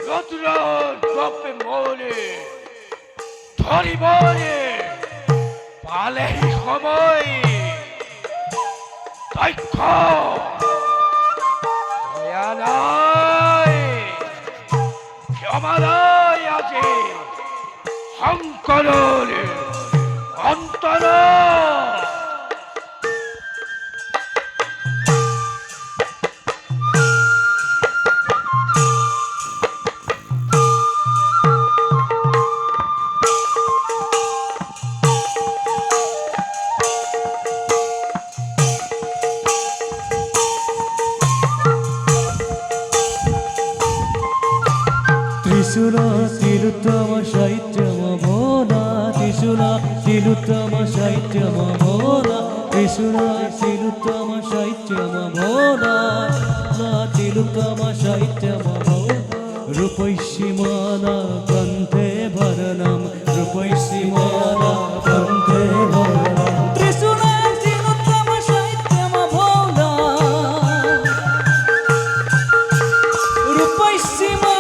여드러 덮에 머리 털이 머리 발레 허머이 다이코 너야 나이 겸하나야지 한가로리 안따라 त्रिशूला तिरुत्तम शैत्यम भोला त्रिशूला तिरुत्तम शैत्यम भोला त्रिशूला तिरुत्तम शैत्यम भोला तिरुत्तम शैत्यम भोला रूपैषिमाला कण्ठे भरणं रूपैषिमाला कण्ठे भरणं त्रिशूला तिरुत्तम शैत्यम भोला रूपैषिमाला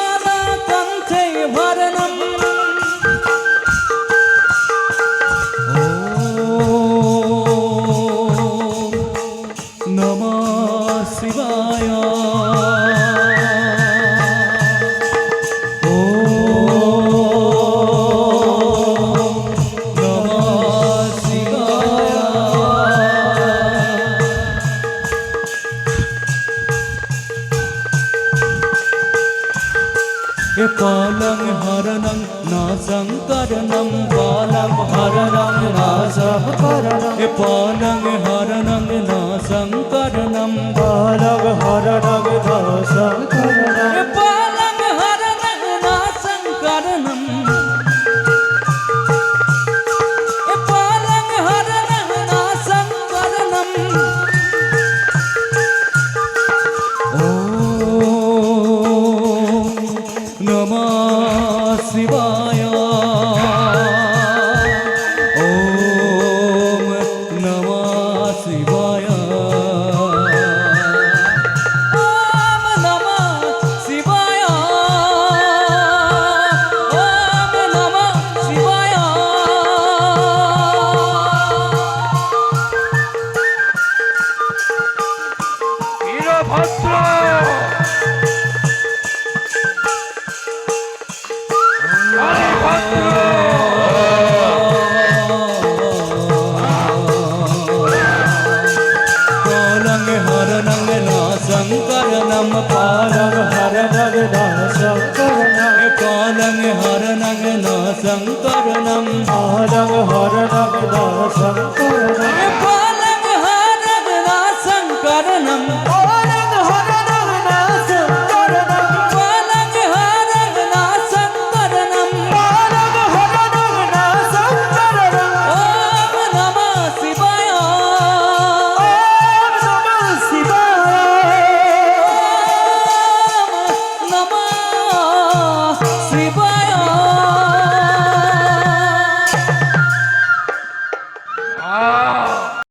नमः शिवाय पालं हरणं नासं करणं पालं हरणं नासं करणं पालं हरणं नासं करणं पालं हरणं नासं करणं पालं हरणं नासं करणं पालं हरणं नासं करणं नमः शिवाय ॐ नमः शिवाय ॐ नमः शिवाय ॐ नमः शिवाय वीरभद्र शङ्करनं पालं हरणं नासं करणं पालं हरणं नासं करणं पालं हरणं नासं करणं